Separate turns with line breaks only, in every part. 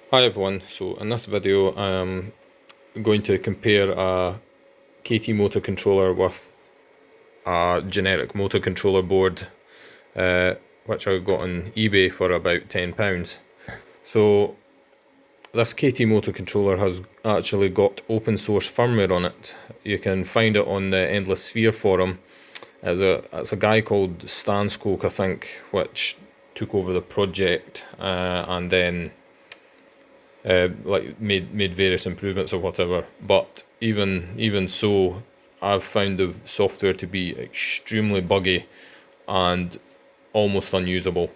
Hi everyone, so in this video I'm going to compare a KT motor controller with a generic motor controller board which I got on eBay for about £10. So this KT motor controller has actually got open source firmware on it. You can find it on the Endless Sphere forum. It's a guy called Stancecoke, I think, which took over the project and then like made various improvements or whatever. But even so, I've found the software to be extremely buggy and almost unusable.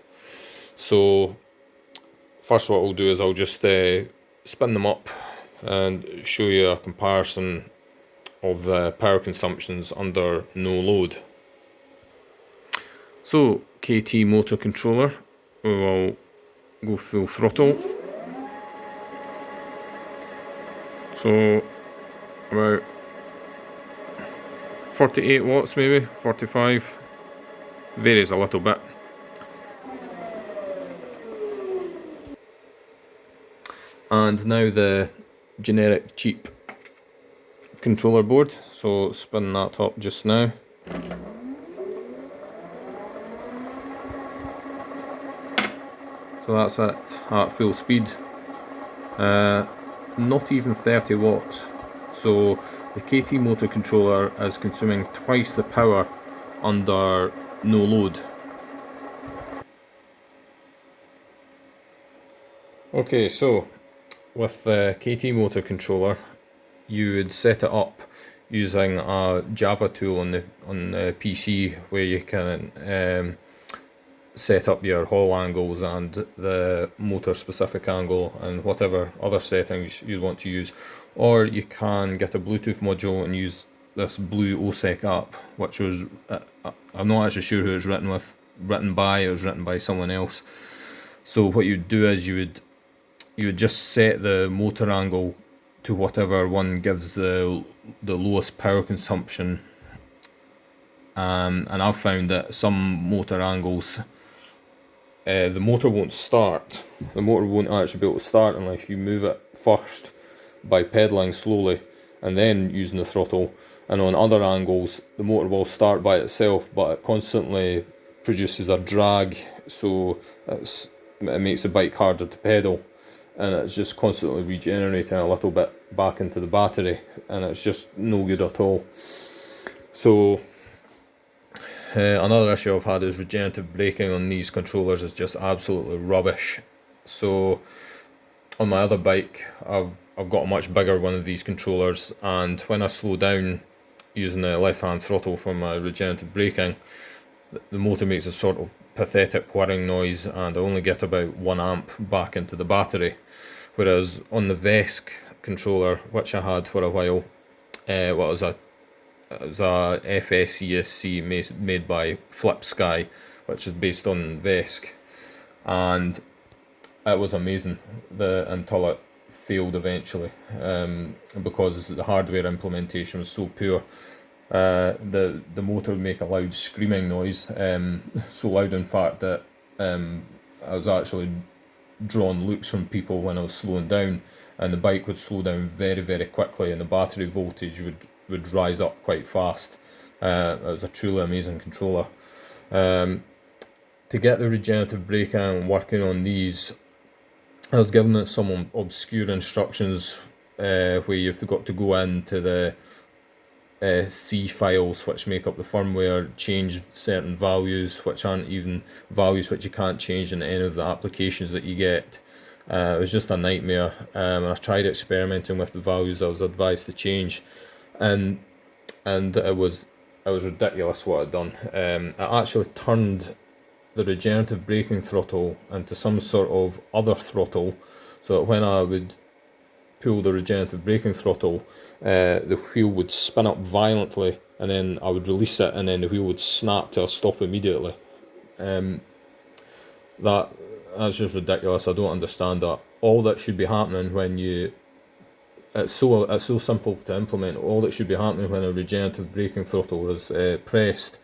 So first, what I'll do is I'll just spin them up and show you a comparison of the power consumptions under no load. So KT motor controller, we'll go full throttle. So about 48 watts, maybe 45, varies a little bit. And now the generic cheap controller board, so spin that up just now. So that's it at full speed, not even 30 watts. So the KT motor controller is consuming twice the power under no load. Okay, so with the KT motor controller, you would set it up using a Java tool on the PC where you can set up your Hall angles and the motor specific angle and whatever other settings you want to use, or you can get a Bluetooth module and use this Blue OSEC app, which was I'm not actually sure who it was written by. It was written by someone else. So what you'd do is you would just set the motor angle to whatever one gives the lowest power consumption, and I've found that some motor angles the motor won't start. The motor won't actually be able to start unless you move it first by pedaling slowly and then using the throttle. And on other angles, the motor will start by itself, but it constantly produces a drag, so it makes the bike harder to pedal, and it's just constantly regenerating a little bit back into the battery, and it's just no good at all. So another issue I've had is regenerative braking on these controllers is just absolutely rubbish. So on my other bike, I've got a much bigger one of these controllers, and when I slow down using the left hand throttle for my regenerative braking, the motor makes a sort of pathetic whirring noise, and I only get about 1 amp back into the battery. Whereas on the Vesk controller, which I had for a while, it was a FSCSC made by Flip Sky, which is based on Vesk, and it was amazing until it failed eventually, because the hardware implementation was so poor. The motor would make a loud screaming noise, so loud in fact that I was actually drawing looks from people when I was slowing down, and the bike would slow down very, very quickly, and the battery voltage would rise up quite fast. It was a truly amazing controller. To get the regenerative braking working on these, I was given some obscure instructions where you've got to go into the C files which make up the firmware, change certain values which aren't even values which you can't change in any of the applications that you get. It was just a nightmare, and I tried experimenting with the values I was advised to change, and it was ridiculous what I'd done. I actually turned the regenerative braking throttle into some sort of other throttle, so that when I would pull the regenerative braking throttle, the wheel would spin up violently, and then I would release it, and then the wheel would snap to a stop immediately. That's just ridiculous. I don't understand that. All that should be happening when it's so simple to implement. All that should be happening when a regenerative braking throttle is pressed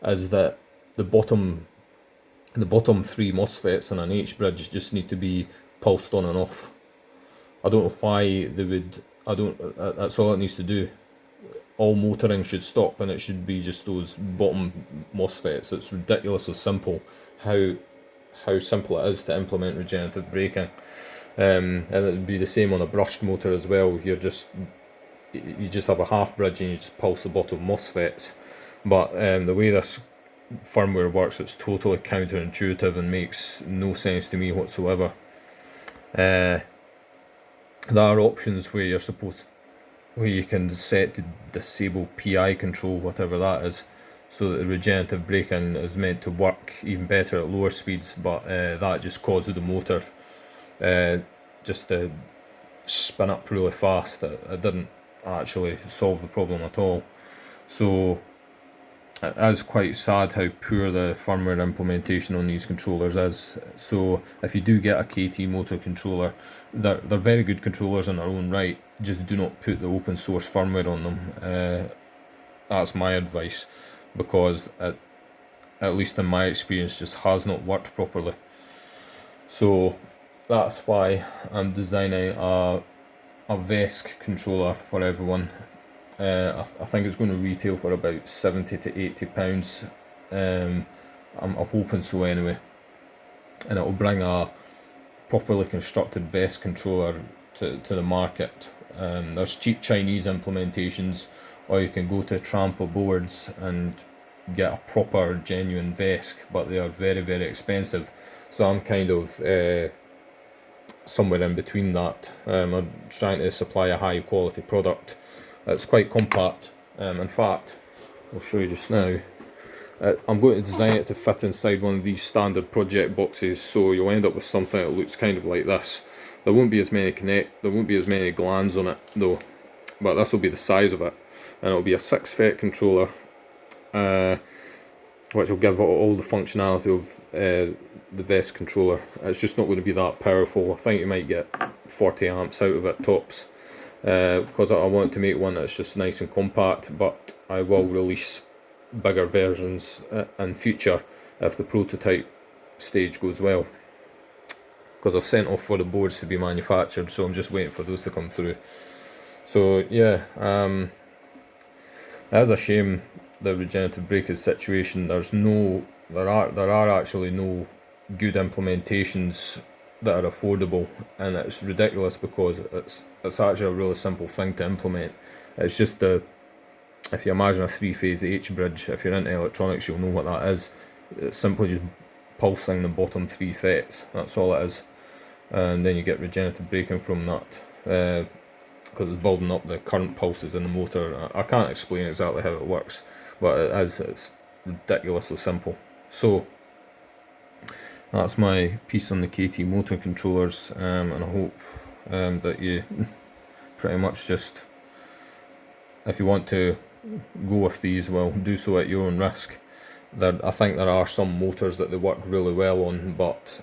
is that the bottom 3 MOSFETs in an H bridge just need to be pulsed on and off. I don't know why they would. I don't. That's all it needs to do. All motoring should stop, and it should be just those bottom MOSFETs. It's ridiculously simple how simple it is to implement regenerative braking. And it would be the same on a brushed motor as well. You just have a half bridge and you just pulse the bottom MOSFETs. But the way this firmware works, it's totally counterintuitive and makes no sense to me whatsoever. There are options where you can set to disable PI control, whatever that is, so that the regenerative braking is meant to work even better at lower speeds, but that just causes the motor just to spin up really fast. It didn't actually solve the problem at all. So it is quite sad how poor the firmware implementation on these controllers is. So if you do get a KT motor controller, they're very good controllers in their own right. Just do not put the open source firmware on them. That's my advice, because at least in my experience, just has not worked properly. So that's why I'm designing a VESC controller for everyone. I think it's going to retail for about £70 to £80. I'm hoping so anyway. And it will bring a properly constructed VESC controller to the market. There's cheap Chinese implementations, or you can go to Trampa boards and get a proper genuine VESC, but they are very, very expensive. So I'm kind of somewhere in between that. I'm trying to supply a high quality product. It's quite compact. In fact, I'll show you just now. I'm going to design it to fit inside one of these standard project boxes, so you'll end up with something that looks kind of like this. There won't be as many glands on it though, but this will be the size of it, and it'll be a 6 FET controller, which will give all the functionality of the VESC controller. It's just not going to be that powerful. I think you might get 40 amps out of it tops, because I want to make one that's just nice and compact, but I will release bigger versions in future if the prototype stage goes well, because I've sent off for the boards to be manufactured, so I'm just waiting for those to come through. So yeah, that's a shame, the regenerative braking situation. There are actually no good implementations that are affordable, and it's ridiculous because it's actually a really simple thing to implement. It's just if you imagine a 3-phase H bridge, if you're into electronics you'll know what that is. It's simply just pulsing the bottom 3 FETs, that's all it is, and then you get regenerative braking from that, because it's building up the current pulses in the motor. I can't explain exactly how it works, but it's ridiculously simple. So that's my piece on the KT motor controllers, and I hope that you pretty much just, if you want to go with these, well, do so at your own risk. I think there are some motors that they work really well on, but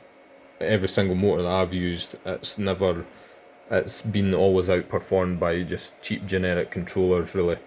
every single motor that I've used, it's been always outperformed by just cheap generic controllers really.